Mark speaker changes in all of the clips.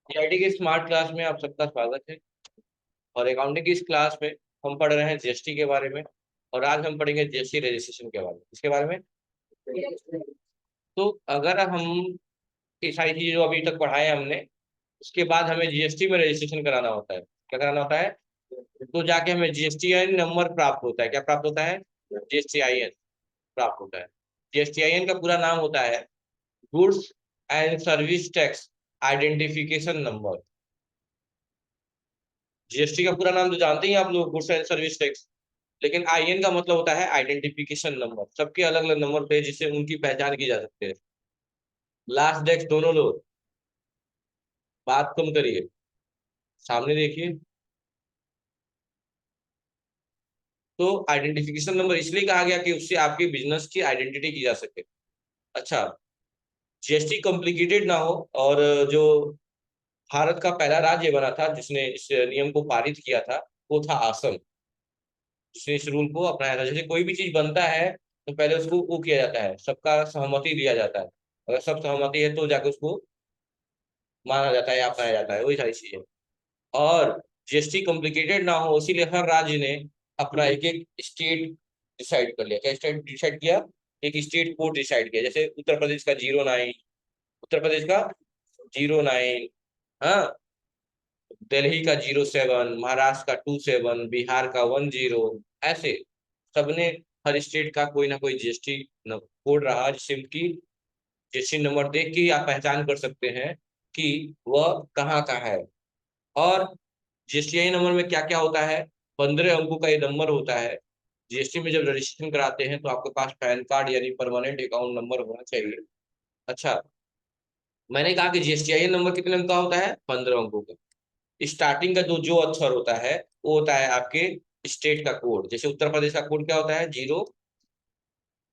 Speaker 1: CIT की smart class में आप सबका स्वागत है। और अकाउंटिंग की इस क्लास में हम पढ़ रहे हैं जीएसटी के बारे में। और आज हम पढ़ेंगे जीएसटी रजिस्ट्रेशन के बारे में, इसके बारे में। तो अगर हम ये सारी चीजें जो अभी तक पढ़ाए हमने, उसके बाद हमें जीएसटी में रजिस्ट्रेशन कराना होता है। क्या कराना होता है? तो जाके हमें जीएसटीआईएन नंबर प्राप्त होता है। क्या प्राप्त होता है? जीएसटीआईएन प्राप्त होता है। जीएसटीआईएन का पूरा नाम होता है goods and service tax identification number. GST का पूरा नाम तो जानते ही हैं आप लोग, गुड्स एंड सर्विस टैक्स। लेकिन आईएन का मतलब होता है आइडेंटिफिकेशन नंबर। सबके अलग अलग नंबर होते हैं जिससे उनकी पहचान की जा सकती है। लास्ट डेस्क दोनों लोग बात कम करिए, सामने देखिए। तो आइडेंटिफिकेशन नंबर इसलिए कहा गया कि उससे आपके बिजनेस की आइडेंटिटी की जा सके। अच्छा, जीएसटी कॉम्प्लिकेटेड ना हो। और जो भारत का पहला राज्य बना था जिसने इस नियम को पारित किया था, वो था असम। जिसने इस रूल को अपनाया था। जैसे कोई भी चीज बनता है तो पहले उसको वो किया जाता है, सबका सहमति लिया जाता है। अगर सब सहमति है तो जाके उसको माना जाता है या अपनाया जाता है, वही सारी चीजें। और जीएसटी कॉम्प्लिकेटेड ना हो, इसीलिए हर राज्य ने अपना एक एक स्टेट डिसाइड कर लिया। क्या स्टेट डिसाइड किया? एक स्टेट कोड डिसाइड किया। जैसे उत्तर प्रदेश का 09, उत्तर प्रदेश का 09। हाँ, दिल्ली का 07, महाराष्ट्र का 27, बिहार का 10। ऐसे सबने, हर स्टेट का कोई ना कोई जीएसटी कोड रहा, जिससे उनकी जीएसटी नंबर देख के ही आप पहचान कर सकते हैं कि वह कहाँ का है। और जीएसटी नंबर में क्या क्या होता है? 15 अंकों का ये नंबर होता है। जीएसटी में जब रजिस्ट्रेशन कराते हैं तो आपके पास पैन कार्ड यानी परमानेंट अकाउंट नंबर होना चाहिए। अच्छा, मैंने कहा कि जीएसटी नंबर कितने अंक का होता है? 15 अंकों का। स्टार्टिंग का जो जो अक्षर होता है वो होता है आपके स्टेट का कोड। जैसे उत्तर प्रदेश का कोड क्या होता है? 0।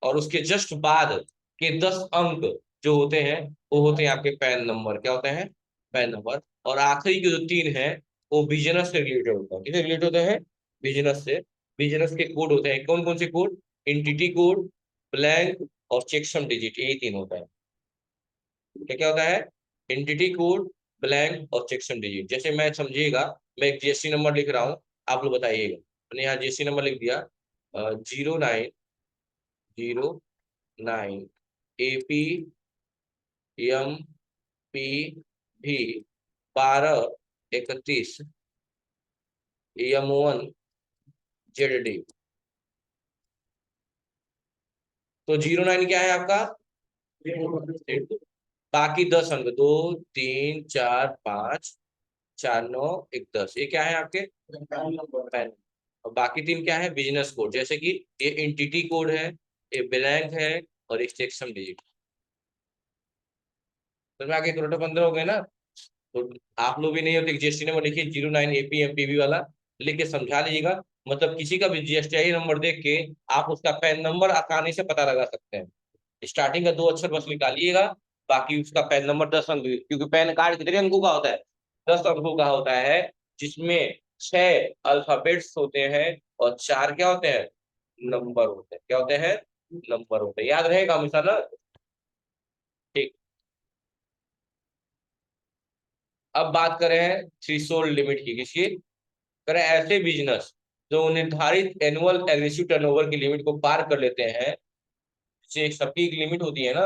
Speaker 1: और उसके जस्ट बाद के 10 अंक जो होते हैं वो होते हैं आपके पैन नंबर। क्या होते हैं? Pan number. और आखिरी के जो 3 है वो बिजनेस से रिलेटेड होता है। किससे रिलेटेड होते हैं? बिजनेस से। बिजनेस के कोड होते हैं। कौन कौन से कोड? एंटिटी कोड, ब्लैंक और चेकसम डिजिट, यही 3 होता है। क्या क्या होता है? एंटिटी कोड, ब्लैंक और चेकसम डिजिट। जैसे मैं समझिएगा, मैं एक जीएसटी नंबर लिख रहा हूँ, आप लोग बताइएगा। मैंने यहाँ जीएसटी नंबर लिख दिया 0909 APMPV 1231 M1 ZD। तो 09 क्या है आपका? बाकी 10 अंक, 2 3 4 5 4 9 1 10, ये क्या है आपके? पैन। और बाकी 3 क्या है? Business code. जैसे कि ये एंटिटी कोड है, ये ब्लैंक है और एक चेकसम डिजिट। तो आगे टोटल 15 हो गए ना? तो आप लोग भी नहीं होते, जीएसटी नंबर लिखिए 09 APMPV वाला, लिख के समझा लीजिएगा। मतलब किसी का भी जीएसटी नंबर देख के आप उसका पैन नंबर आसानी से पता लगा सकते हैं। स्टार्टिंग का 2 अक्षर बस निकालिएगा, बाकी उसका पैन नंबर 10 अंक, क्योंकि पैन कार्ड कितने अंकों का होता है? 10 अंकों का होता है, जिसमें 6 अल्फाबेट्स होते हैं और 4 क्या होते हैं? नंबर होते हैं। क्या होते हैं? नंबर होते हैं। याद रहेगा हमेशा ना? ठीक। अब बात करें थ्रेशोल्ड लिमिट की। किसकी? करें ऐसे बिजनेस जो निर्धारित एनुअल एग्रेसिव टर्नओवर की लिमिट को पार कर लेते हैं। जैसे सबकी एक लिमिट होती है ना,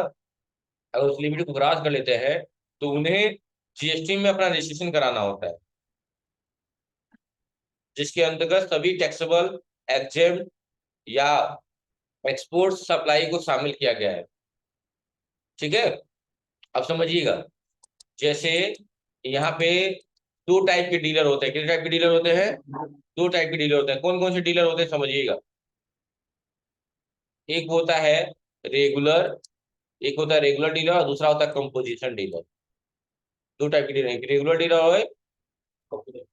Speaker 1: अगर उस लिमिट को क्रॉस कर लेते हैं तो उन्हें जीएसटी में अपना रजिस्ट्रेशन कराना होता है, जिसके अंतर्गत सभी टैक्सेबल, एग्जेम्प्ट या एक्सपोर्ट सप्लाई को शामिल किया गया है। ठीक है, अब समझिएगा। जैसे यहाँ पे 2 टाइप के डीलर होते हैं। कितने टाइप के डीलर होते हैं? 2 टाइप के डीलर होते हैं। कौन कौन से डीलर होते हैं समझिएगा। एक होता है रेगुलर, एक होता है रेगुलर डीलर और दूसरा होता है कंपोजिशन डीलर। 2 टाइप के डीलर है, रेगुलर डीलर और कंपोजिशन।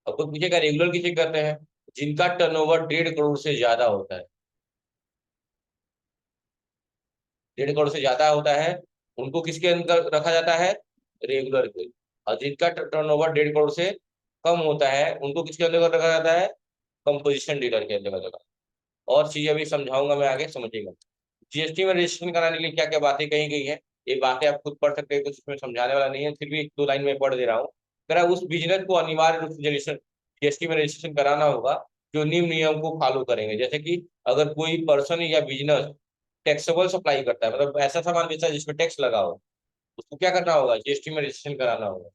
Speaker 1: अब तो पूछेगा रेगुलर किसे कहते हैं? जिनका टर्नओवर 1.5 करोड़ से ज्यादा होता है। 1.5 करोड़ से ज्यादा होता है, उनको किसके अंदर रखा जाता है? रेगुलर के। और जिनका टर्नओवर 1.5 करोड़ से कम होता है उनको किसके अंदर रखा जाता है? कंपोजिशन डीलर के अंदर रखा। और चीजें अभी समझाऊंगा मैं, आगे समझिएगा। जीएसटी में रजिस्ट्रेशन कराने के लिए क्या क्या बातें कही गई है। ये बातें आप खुद पढ़ सकते हैं, कुछ इसमें समझाने वाला नहीं है, फिर भी एक दो लाइन में पढ़ दे रहा हूँ। कह रहा है, उस बिजनेस को अनिवार्य रूप से रजिस्ट्रेशन जीएसटी में रजिस्ट्रेशन कराना होगा जो निम्न नियम को फॉलो करेंगे। जैसे कि अगर कोई पर्सन या बिजनेस टैक्सेबल सप्लाई करता है, मतलब ऐसा सामान बेचता है जिसमें टैक्स लगा हो, उसको क्या करना होगा, जीएसटी में रजिस्ट्रेशन कराना होगा।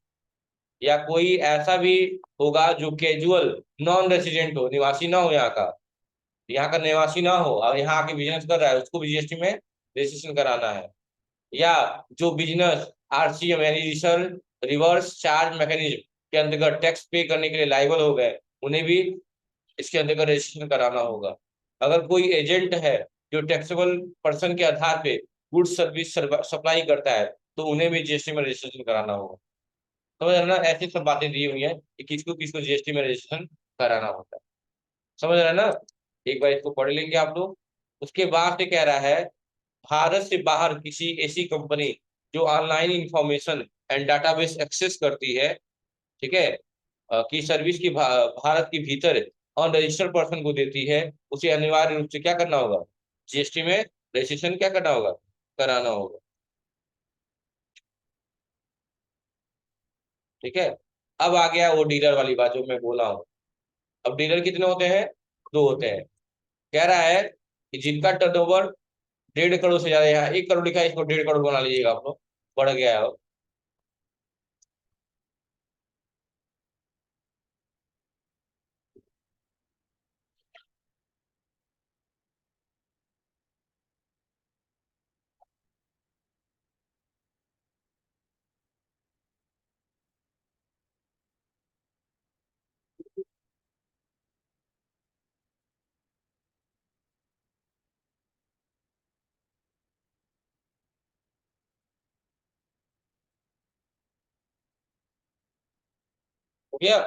Speaker 1: या कोई ऐसा भी होगा जो कैजुअल नॉन रेसिडेंट हो, निवासी ना हो यहाँ का निवासी ना हो और यहाँ आके बिजनेस कर रहा है, उसको भी जीएसटी में रजिस्ट्रेशन कराना है। या जो बिजनेस आरसीएम यानी रिवर्स चार्ज मैकेनिज्म के अंतर्गत टैक्स पे करने के लिए लाइबल हो गए, उन्हें भी इसके अंतर्गत रजिस्ट्रेशन कराना होगा। अगर कोई एजेंट है जो टैक्सेबल पर्सन के आधार पे गुड्स सर्विस सप्लाई करता है, तो उन्हें भी जीएसटी में रजिस्ट्रेशन कराना होगा। समझ रहे ना, ऐसी सब बातें दी हुई है कि किसको किसको जीएसटी में रजिस्ट्रेशन कराना होता है। समझ रहे हैं ना, एक बार इसको पढ़ लेंगे आप लोग। उसके बाद से कह रहा है, भारत से बाहर किसी ऐसी कंपनी जो online information and database access करती है, ठीक है, की सर्विस की भारत के भीतर अनरजिस्टर्ड पर्सन को देती है, उसे अनिवार्य रूप से क्या करना होगा, जीएसटी में रजिस्ट्रेशन क्या करना होगा, कराना होगा। ठीक है। अब आ गया वो डीलर वाली बात जो मैं बोला हूँ। अब डीलर कितने होते हैं, दो होते हैं। कह रहा है कि जिनका टर्नओवर 1.5 करोड़ से ज्यादा, यहाँ 1 करोड़ लिखा है, इसको 1.5 करोड़ बना लीजिएगा आप लोग, बढ़ गया है। हो गया।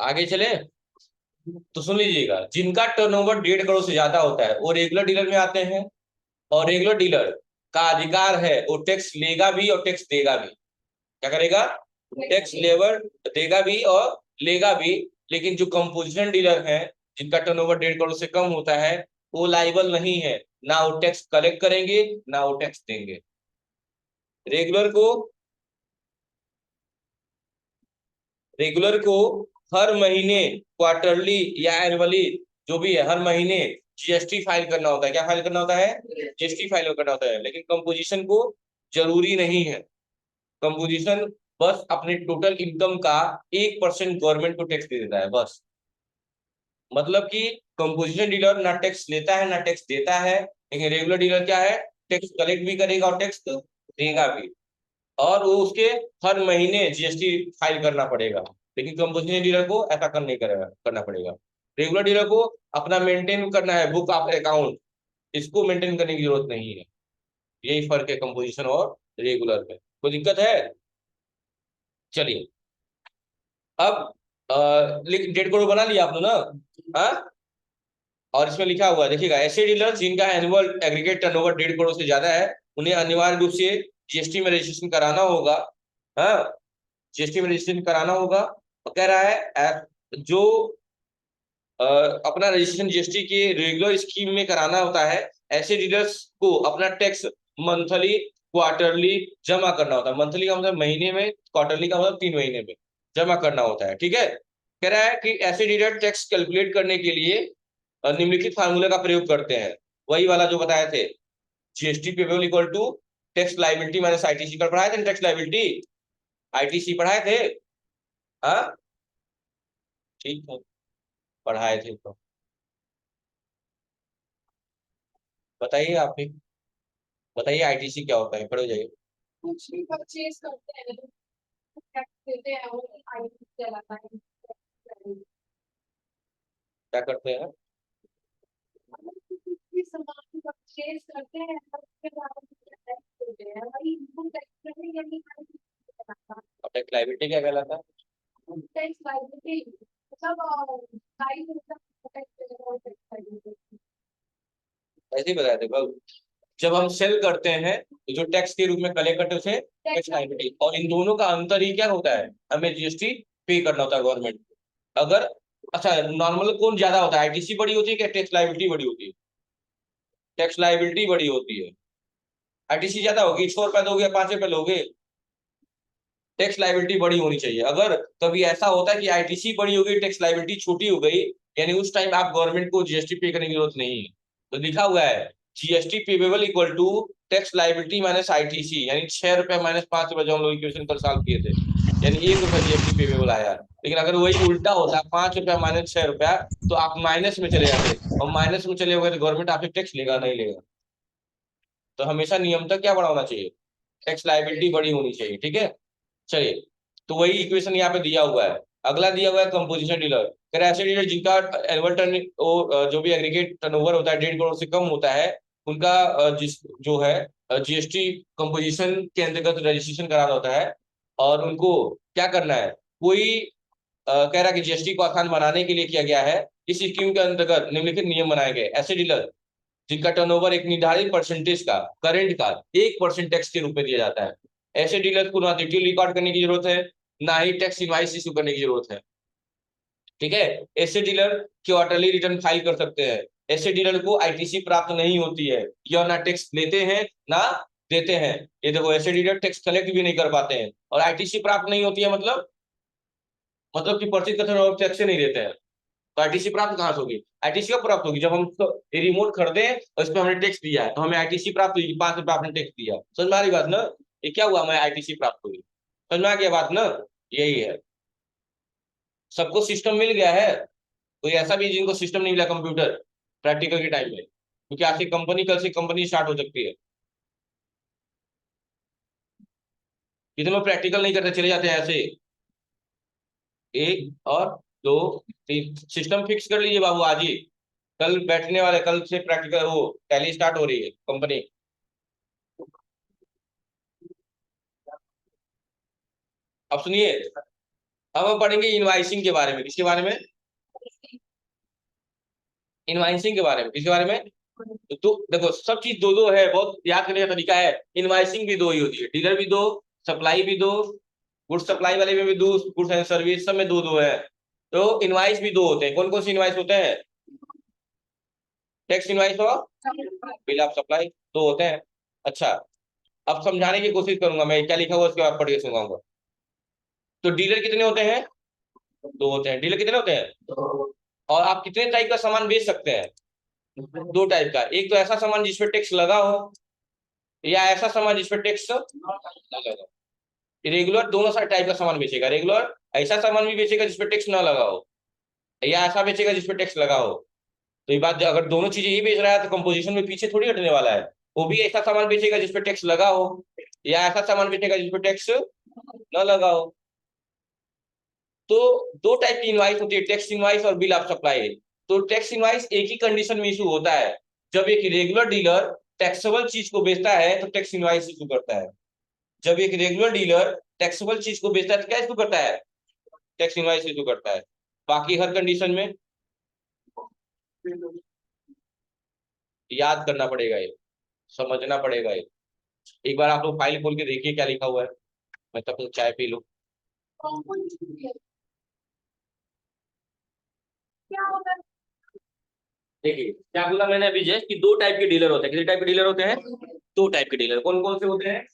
Speaker 1: आगे चले तो सुन लीजिएगा, जिनका टर्नओवर 1.5 करोड़ से ज्यादा होता है वो रेगुलर डीलर में आते हैं। और रेगुलर डीलर का अधिकार है, वो टैक्स लेगा भी और टैक्स देगा भी। क्या करेगा, टैक्स लेवर देगा भी और लेगा भी। लेकिन जो कंपोजिशन डीलर हैं, जिनका टर्नओवर 1.5 करोड़ से कम होता है, वो लाइबल नहीं है, ना वो टैक्स कलेक्ट करेंगे ना वो टैक्स देंगे। रेगुलर को रेगुलर को हर महीने, क्वार्टरली या एनुअली, जो भी है, हर महीने जीएसटी फाइल करना होता है। क्या फाइल करना होता है, जीएसटी फाइल करना होता है। लेकिन कंपोजिशन को जरूरी नहीं है। कंपोजिशन बस अपने टोटल इनकम का 1% गवर्नमेंट को टैक्स दे देता है, बस। मतलब कि कंपोजिशन डीलर ना टैक्स लेता है ना टैक्स देता है, लेकिन रेगुलर डीलर क्या है, टैक्स कलेक्ट भी करेगा और टैक्स देगा भी। और वो उसके हर महीने जीएसटी फाइल करना पड़ेगा। लेकिन कंपोजिशन डीलर को ऐसा करना पड़ेगा। रेगुलर डीलर को अपना मेंटेन करना है बुक ऑफ अकाउंट, इसको मेंटेन करने की जरूरत नहीं है। यही फर्क है कंपोजिशन और रेगुलर में। कोई दिक्कत है? चलिए। अब लेकिन 1.5 करोड़ बना लिया आपने ना। हाँ, और इसमें लिखा हुआ है, देखिएगा, ऐसे डीलर जिनका एनुअल एग्रीगेट टर्नओवर 1.5 करोड़ से ज्यादा है, उन्हें अनिवार्य रूप से जीएसटी में रजिस्ट्रेशन कराना होगा। हाँ, जीएसटी में रजिस्ट्रेशन कराना होगा। और कह रहा है जो अपना रजिस्ट्रेशन जीएसटी के रेगुलर स्कीम में कराना होता है, ऐसे डीलर्स को अपना टैक्स मंथली, क्वार्टरली जमा करना होता है। मंथली का मतलब महीने में, क्वार्टरली का मतलब 3 महीने में जमा करना होता है। ठीक है। कह रहा है कि ऐसे डीलर टैक्स कैलकुलेट करने के लिए निम्नलिखित फार्मूले का प्रयोग करते हैं। वही वाला जो बताए थे, GST payable equal to tax liability minus ITC. पर पढ़ाए थे टैक्स लाइबिलिटी, आईटीसी पढ़ाए थे। हाँ, ठीक है, पढ़ाए थे तो बताइए आप भी, बताइए आईटीसी क्या होता है, पढ़ो जाइए।
Speaker 2: कुछ भी परचेज करते हैं तो टैक्स देते हैं, वो आईटी कहलाता है।
Speaker 1: क्या करते हैं?
Speaker 2: कुछ भी सामान परचेज करते हैं तो उसके बाद टैक्स देते हैं, वही इनकम टैक्स करने के लिए आईटी कहलाता
Speaker 1: और टैक्स लायबिलिटी क्या कहलाता है?
Speaker 2: है। टैक्स लायबिलिटी सब साइड होता है, टैक्स और टैक्स लायबिलिटी।
Speaker 1: ऐसे ही बताए थे बस। जब हम सेल करते हैं तो तो जो टैक्स के रूप में कलेक्ट करते हैं उसे टैक्स लायबिलिटी। और इन दोनों का अंतर ही क्या होता है, हमें जीएसटी पे करना होता है गवर्नमेंट को। अगर अच्छा नॉर्मल कौन ज्यादा होता है, आईटीसी बड़ी होती है क्या टैक्स लायबिलिटी बड़ी होती है? टैक्स लायबिलिटी बड़ी होती है। आईटीसी ज्यादा होगी, 100 रुपए दोगे या 5 रुपए लोगे, टैक्स लायबिलिटी बड़ी होनी चाहिए। अगर कभी ऐसा होता है कि आईटीसी बड़ी हो गई टैक्स लायबिलिटी छोटी हो गई, यानी उस टाइम आप गवर्नमेंट को जीएसटी पे करने की जरूरत नहीं है। तो लिखा हुआ है GST payable equal to tax liability minus ITC, यानी 6 रुपए माइनस 5 रुपए, जो हम लोग इक्वेशन कल सॉल्व किए थे, यानी 1 रुपया जीएसटी पेबल आया। लेकिन अगर वही उल्टा होता 5 रुपया माइनस 6 रुपया, तो आप माइनस में चले जाते, और माइनस में चले गए तो गवर्नमेंट आपसे टैक्स लेगा नहीं लेगा। तो हमेशा नियम तक क्या बड़ा होना चाहिए, टैक्स लायबिलिटी बड़ी होनी चाहिए, ठीक है। चलिए, तो वही इक्वेशन यहाँ पे दिया हुआ है। अगला दिया हुआ है कंपोजिशन डीलर, कह रहा है ऐसे डीलर जिनका एनुअल टर्न जो भी एग्रीगेट टर्नओवर होता है 1.5 करोड़ से कम होता है, उनका जिस जो है जीएसटी कंपोजिशन के अंतर्गत रजिस्ट्रेशन कराना होता है। और उनको क्या करना है, कोई कह रहा है कि जीएसटी को आसान बनाने के लिए किया गया है, इस स्कीम के अंतर्गत निम्नलिखित नियम बनाए गए। ऐसे डीलर जिनका टर्नओवर एक निर्धारित परसेंटेज का करेंट का 1% टैक्स के रूप में दिया जाता है, ऐसे डीलर को ना डिटेल रिकॉर्ड करने की जरूरत है, ना ही टैक्स इनवाइस इशू करने की जरूरत है, ठीक है। ऐसे डीलर क्वार्टरली रिटर्न फाइल कर सकते हैं। ऐसे डीलर को आईटीसी प्राप्त नहीं होती है, यह ना टैक्स लेते हैं ना देते हैं। ये देखो, ऐसे डीलर टैक्स कलेक्ट भी नहीं कर पाते हैं, और आईटीसी प्राप्त नहीं होती है मतलब कि पर्चेज का टैक्स नहीं देते हैं। तो आईटीसी प्राप्त कहाँ से होगी, आईटीसी कब प्राप्त होगी, जब हम ये रिमोट खरीदे और इस पर हमने टैक्स दिया है, तो हमें आईटीसी प्राप्त हुई, 5 रुपया आपने टैक्स दिया। समझ में आ रही बात ना, ये क्या हुआ, हमें आईटीसी प्राप्त हुई। समझ में आ गया बात ना, यही है। सबको सिस्टम मिल गया है, कोई ऐसा भी जिनको सिस्टम नहीं मिला कंप्यूटर प्रैक्टिकल के टाइम में, क्योंकि आज से कंपनी, कल से कंपनी स्टार्ट हो सकती है। कितने लोग प्रैक्टिकल नहीं करते, चले जाते हैं ऐसे, 1 और 2 3 सिस्टम फिक्स कर लीजिए बाबू आज ही, कल बैठने वाले, कल से प्रैक्टिकल वो टैली स्टार्ट हो रही है कंपनी। अब सुनिए, अब हम पढ़ेंगे इनवाइसिंग के बारे में। किसके बारे में, इनवाइसिंग के बारे में, किसके बारे में। तो देखो, सब चीज दो दो है, बहुत याद करने का तरीका है। इनवाइसिंग भी दो ही होती है, डीलर भी दो, सप्लाई भी दो, गुड्स सप्लाई वाले में भी दो, गुड्स एंड सर्विस सब में दो दो है। तो इनवाइस भी दो होते हैं। कौन कौन से इनवाइस होते हैं, टैक्स इनवाइस और बिल ऑफ सप्लाई, दो होते हैं। अच्छा, अब समझाने की कोशिश करूंगा मैं, क्या लिखा हुआ उसके बाद पढ़ के सुनाऊंगा। तो डीलर कितने होते हैं, दो होते हैं। डीलर कितने होते हैं, और आप कितने टाइप का सामान बेच सकते हैं, दो टाइप का। एक तो ऐसा सामान जिसपे टैक्स लगा हो, या ऐसा सामान जिसपे टैक्स ना लगा हो। रेगुलर दोनों सा टाइप का सामान बेचेगा, रेगुलर ऐसा सामान भी बेचेगा जिसपे टैक्स ना लगा हो, या ऐसा बेचेगा जिसपे टैक्स लगा हो। तो ये बात, अगर दोनों चीजें ही बेच रहा है तो कंपोजिशन में पीछे थोड़ी हटने वाला है। वो भी ऐसा सामान बेचेगा जिसपे टैक्स लगा हो, या ऐसा सामान बेचेगा जिसपे टैक्स न लगा हो। तो दो टाइप की इनवाइस होती है, टैक्स इनवाइस और बिल ऑफ सप्लाई। तो टैक्स इनवाइस एक ही कंडीशन में इशू होता है, जब एक रेगुलर डीलर टैक्सेबल चीज को बेचता है तो टैक्स इनवाइस इशू करता है। जब एक रेगुलर डीलर टैक्सेबल चीज को बेचता है तो क्या इशू करता है, टैक्स इनवाइस इशू करता है। बाकी हर कंडीशन में याद करना पड़ेगा, ये समझना पड़ेगा ये। एक बार आप लोग फाइल खोल के देखिए क्या लिखा हुआ है, मैं तब तक चाय पी लूं।
Speaker 2: क्या होगा,
Speaker 1: देखिए क्या बोला मैंने अभी जस्ट, कि दो टाइप के डीलर होते हैं। कितने टाइप के डीलर होते हैं, दो टाइप के डीलर। कौन कौन से होते हैं,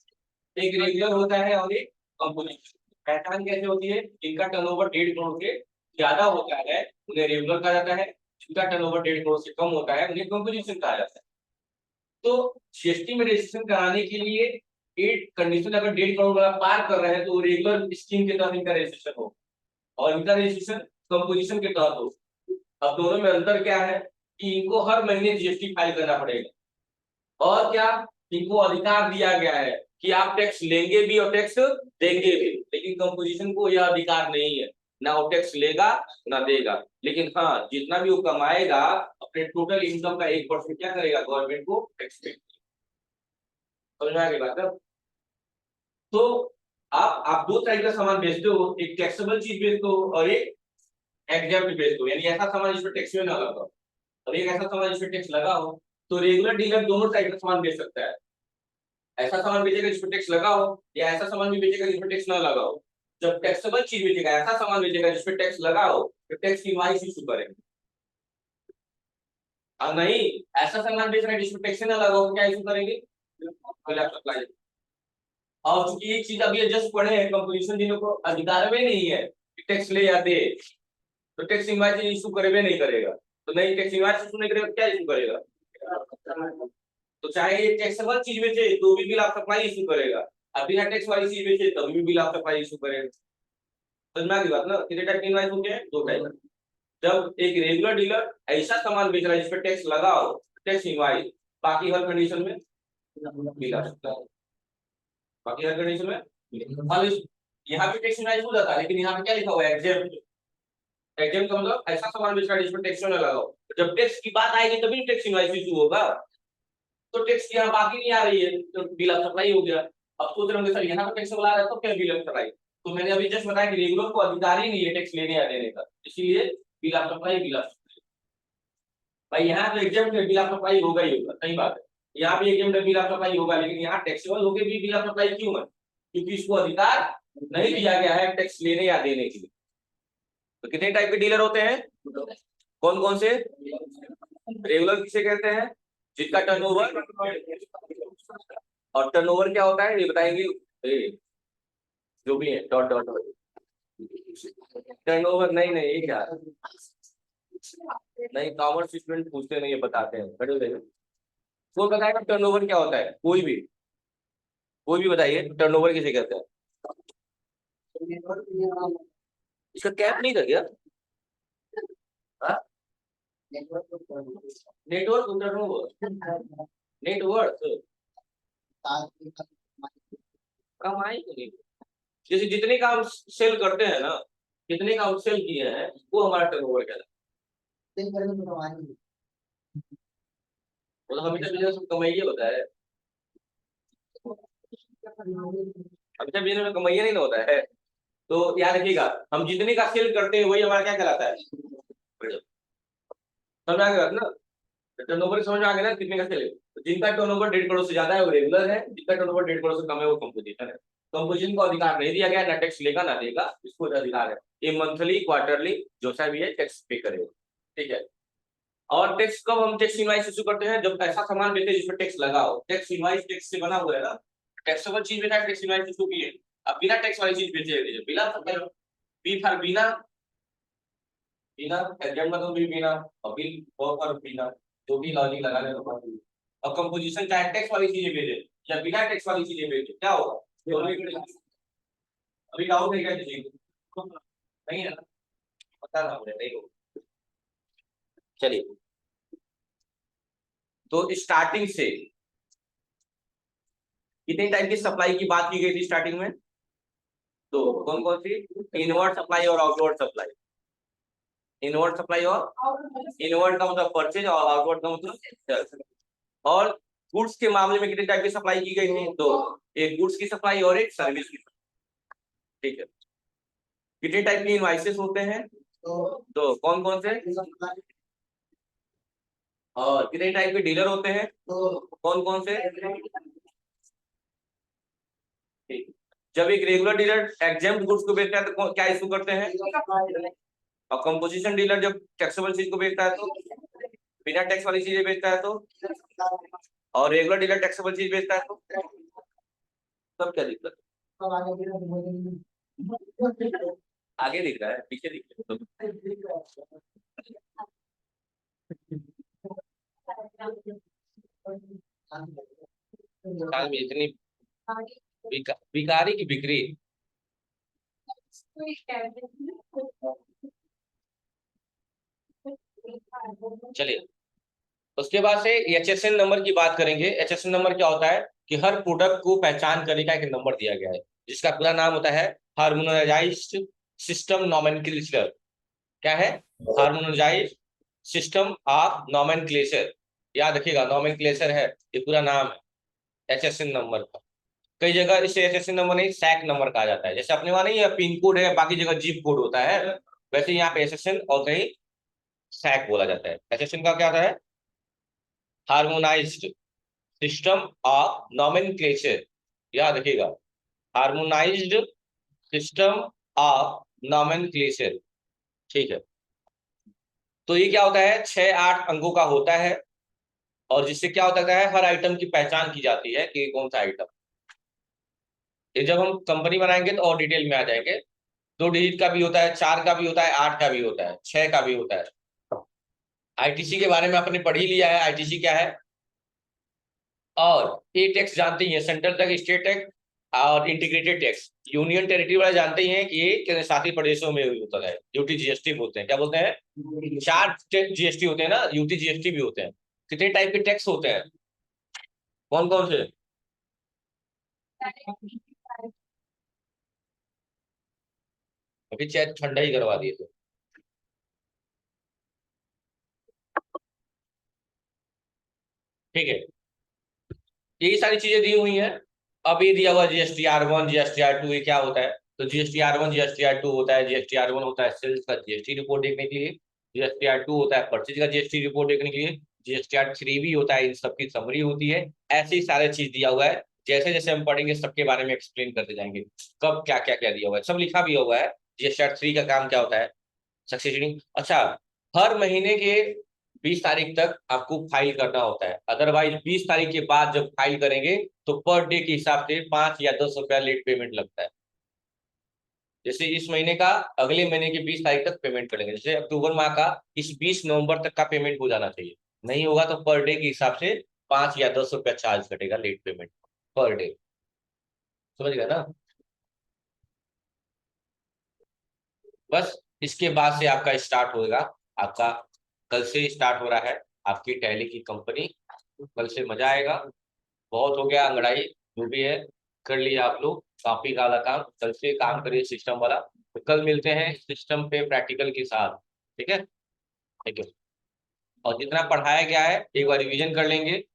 Speaker 1: एक रेगुलर होता है और एक कंपोजिशन। पहचान कैसे होती है, इनका टर्नओवर 1.5 करोड़ से ज्यादा होता है उन्हें रेगुलर कहा जाता है, जिनका टर्नओवर 1.5 करोड़ से कम होता है उन्हें कंपोजिशन कहा जाता है। तो जीएसटी में रजिस्ट्रेशन कराने के लिए एक कंडीशन, अगर 1.5 करोड़ वाला पार कर रहे हैं तो रेगुलर स्कीम के तहत इनका रजिस्ट्रेशन हो, और इनका रजिस्ट्रेशन कंपोजिशन के तहत हो। अब दोनों में अंतर क्या है, कि इनको हर महीने जीएसटी फाइल करना पड़ेगा, और क्या, इनको अधिकार दिया गया है कि आप टैक्स लेंगे भी और टैक्स देंगे भी। लेकिन कंपोजिशन को यह अधिकार नहीं है, ना वो टैक्स लेगा ना देगा। लेकिन हाँ, जितना भी वो कमाएगा अपने टोटल इनकम का 1% क्या करेगा, गवर्नमेंट को टैक्स देगा। समझ में आ गई बात है? तो आप दो टाइप का सामान बेचते हो, एक टैक्सेबल चीज बेचते हो और एक एग्जाम्प्ट बेचते हो, यानी ऐसा सामान जिसमें टैक्स में ना लगा हो, और एक ऐसा सामान जिसमें टैक्स लगा हो। तो रेगुलर डीलर दोनों टाइप का सामान बेच सकता है, ऐसा सामान बेचेगा जिसपे टैक्स लगा हो, या ऐसा सामान भी बेचेगा जिसपे टैक्स ना लगा हो। जब टैक्सेबल चीज बेचेगा, ऐसा सामान बेचेगा जिसपे टैक्स लगा हो, तो टैक्स की इनवॉइस इशू करेंगे। और नहीं, ऐसा सामान बेच रहा है जिसपे टैक्स ना लगा हो, क्या इशू करेंगे? Bill of supply. और चूंकि एक चीज अभी जस्ट पढ़े हैं, कंपोजिशन जिन्हों को अधिकार में नहीं है कि टैक्स ले या दे, तो टैक्स इनवॉइस इशू करेगा नहीं करेगा? तो नहीं, टैक्स इनवॉइस इशू नहीं करेगा, क्या इशू करेगा? तो चाहे ये टैक्सेबल चीज बेचे तो भी बिल ऑफ सप्लाई इशू करेगा, अब बिना टैक्स वाली चीज बेचे तब भी बिल ऑफ सप्लाई इशू करेगा। समझ में आ गई बात ना? कितने टाइप के इनवॉइस होते हैं? दो टाइप। जब एक रेगुलर डीलर ऐसा सामान बेच रहा है जिसपे टैक्स लगा हो, टैक्स इनवॉइस, बाकी हर कंडीशन में बिल ऑफ सप्लाई, बाकी हर कंडीशन में। अब यहाँ पे टैक्स इनवॉइस हो जाता है, लेकिन यहाँ पे क्या लिखा हुआ है? एग्जेम्प्ट। एग्जेम्प्ट का मतलब ऐसा सामान बेच रहा है जिसपे टैक्स ना लगा हो। जब टैक्स की बात आएगी तभी टैक्स इनवॉइस इशू होगा। तो टैक्स की यहाँ बाकी नहीं आ रही है तो बिल ऑफ सप्लाई हो गया। अब सोच रहे होंगे सर यहाँ पे टैक्स वाला आ रहा है तो क्या बिल ऑफ सप्लाई? तो मैंने अभी जस्ट बताया कि रेगुलर को अधिकार ही नहीं है टैक्स लेने या देने का, इसीलिए bill of supply, bill of supply. भाई यहाँ तो एग्जाम में बिल ऑफ सप्लाई होगा ही होगा, सही बात है। यहाँ भी एग्जाम में बिल ऑफ सप्लाई होगा, लेकिन यहाँ टैक्सेबल होके भी बिल ऑफ सप्लाई क्यों है? क्योंकि इसको अधिकार नहीं दिया गया है टैक्स लेने या देने के लिए। तो कितने टाइप के डीलर होते हैं? कौन कौन से? रेगुलर किसे कहते हैं? जिसका टर्नओवर, और टर्नओवर क्या होता है ये बताएंगे? जो भी है डॉट डॉट डॉट। टर्नओवर नहीं नहीं, ये क्या नहीं, कॉमर्स स्टूडेंट पूछते नहीं, ये बताते हैं, खड़े हो जाइए। कौन बताएगा टर्नओवर क्या होता है? कोई भी बताइए, टर्नओवर किसे कहते हैं? इसका कैप नहीं था क्या? नेटवर्क टर्नओवर, नेटवर्क कमाई को नहीं। जैसे जितने काम सेल करते हैं ना, कितने काम सेल किए हैं, वो हमारा टर्नओवर कहलाता है। वो तो हमेशा बिजनेस में कमाइए होता है, हमेशा बिजनेस में कमाइए नहीं ना होता है। तो याद रखिएगा, हम जितने का सेल करते हैं वही हमारा क्या कहलाता है? समझ आ गया ना? टर्नओवर समझ में आ गया ना, कितने का सेल है? तो जिनका टर्नओवर 1.5 करोड़ से ज्यादा है वो रेगुलर है, जिनका टर्नओवर 1.5 करोड़ से कम है वो कंपोजिशन है। कंपोजिशन को अधिकार नहीं दिया गया, ना टैक्स लेगा ना देगा, इसको अधिकार है ये मंथली क्वार्टरली जो सा भी है टैक्स पे करेगा। ठीक है। और टैक्स कब हम टैक्स इनवाइस इशू करते हैं? जब ऐसा सामान बेचते हैं जिसपे टैक्स लगा हो। टैक्स इनवाइस टैक्स से बना हुआ है ना, टैक्सेबल चीज बेचा टैक्स इनवाइस इशू की है। अब बिना टैक्स वाली चीज बेचे बिना, बी फॉर बिना, बिना एग्जाम मतलब भी बिना, और बिल फॉर बिना, जो भी लॉजिक लगा ले तो। और कंपोजिशन चाहे टैक्स वाली चीजें भेजे या बिना टैक्स वाली चीजें भेजे, क्या होगा? अभी डाउट है क्या किसी को? नहीं है ना? पता ना मुझे, नहीं होगा। चलिए, तो स्टार्टिंग से कितने टाइप की सप्लाई की बात की गई थी स्टार्टिंग में? तो कौन कौन सी? इनवर्ट सप्लाई और आउटवर्ड सप्लाई। इनवर्ट सप्लाई और इनवर्ट का मतलब परचेज, और आउटवर्ड का मतलब सेल। और गुड्स के मामले में कितने टाइप की सप्लाई की गई थी? तो एक गुड्स की सप्लाई और एक सर्विस की। ठीक है। कितने टाइप के इनवाइसेस होते हैं? तो कौन कौन से? और कितने टाइप के डीलर होते हैं? कौन कौन से? ठीक। जब एक रेगुलर डीलर एग्जेम्प्ट गुड्स को बेचता है तो क्या इशू करते हैं? और कंपोजिशन डीलर जब टैक्सेबल चीज को बेचता है तो बिना टैक्स वाली चीजें बेचता है तो, और रेगुलर डीलर टैक्सेबल चीज बेचता है तो तब क्या दिक्कत? आगे दिख रहा है पीछे दिख रहा है? इतनी बिकारी की बिक्री। चलिए, उसके बाद से एचएसएन नंबर की बात करेंगे। एचएसएन नंबर क्या होता है कि हर प्रोडक्ट को पहचान करने का एक नंबर दिया गया है, जिसका पूरा नाम होता है हार्मोनाइज्ड सिस्टम नोमेनक्लेचर। क्या है? Harmonised system of nomenclature. याद रखिएगा, नोमेनक्लेचर है ये पूरा नाम है एचएसएन नंबर का। कई जगह इसे एचएसएन नंबर नहीं सैक नंबर कहा जाता है, जैसे अपने वहां नहीं पिन कोड है, बाकी जगह जिप कोड होता है, वैसे यहाँ पे एचएसएन और कहीं सैक बोला जाता है। एचएसएन का क्या होता है? हार्मोनाइज्ड सिस्टम ऑफ नॉमेनक्लेचर, याद रखिएगा, हार्मोनाइज्ड सिस्टम ऑफ नॉमेनक्लेचर। ठीक है, तो ये क्या होता है, 6-8 अंकों का होता है, और जिससे क्या होता है, हर आइटम की पहचान की जाती है कि कौन सा आइटम। ये जब हम कंपनी बनाएंगे तो और डिटेल में आ जाएंगे। 2 डिजिट का भी होता है, 4 का भी होता है, 8 का भी होता है, 6 का भी होता है। आईटीसी के बारे में आपने पढ़ ही लिया है, आईटीसी क्या है। और ये टैक्स जानते ही है, सेंट्रल टैक्स, स्टेट टैक्स और इंटीग्रेटेड टैक्स। यूनियन टेरिटरी वाले जानते ही हैं कि ये केंद्र शासित प्रदेशों में होता है, यूटी जीएसटी बोलते हैं। क्या बोलते हैं, 4 जीएसटी होते हैं ना, यूटी जीएसटी भी होते हैं। कितने टाइप के टैक्स होते हैं, कौन कौन से? अभी चाय ठंडा ही करवा दिए थे। ठीक है, यही सारी चीजें दी हुई हैं। अब ये दिया हुआ GSTR1 GSTR2, ये क्या होता है, तो GSTR1 GSTR2 होता है, GSTR1 होता है सेल्स का जीएसटी रिपोर्ट देखने के लिए, GSTR2 होता है परचेज का जीएसटी रिपोर्ट देखने के लिए, GSTR3 भी होता है, इन सबकी समरी होती है। ऐसे ही सारे चीज दिया हुआ है, जैसे जैसे हम पढ़ेंगे सबके बारे में एक्सप्लेन करते जाएंगे, कब क्या क्या क्या दिया हुआ है, सब लिखा भी हुआ है। GSTR3 का काम क्या होता है, सक्सेशनिंग। अच्छा, हर महीने के 20 तारीख तक आपको फाइल करना होता है, अदरवाइज 20 तारीख के बाद जब फाइल करेंगे तो पर डे के हिसाब से 5 या 10 रुपया लेट पेमेंट लगता है। जैसे इस महीने का अगले महीने की 20 तारीख तक पेमेंट करेंगे, जैसे अक्टूबर माह का इस 20 नवंबर तक का पेमेंट हो जाना चाहिए। नहीं होगा तो पर डे के हिसाब से 5 या 10 रुपया चार्ज कटेगा लेट पेमेंट पर डे। समझ गया ना। बस इसके बाद से आपका स्टार्ट होगा, आपका कल से स्टार्ट हो रहा है आपकी टैली की कंपनी। कल से मजा आएगा। बहुत हो गया अंगड़ाई, जो भी है कर लिया आप लोग, काफी ज्यादा काम, कल से काम करिए सिस्टम वाला। तो कल मिलते हैं सिस्टम पे प्रैक्टिकल के साथ। ठीक है, ठीक है। और जितना पढ़ाया गया है एक बार रिवीजन कर लेंगे,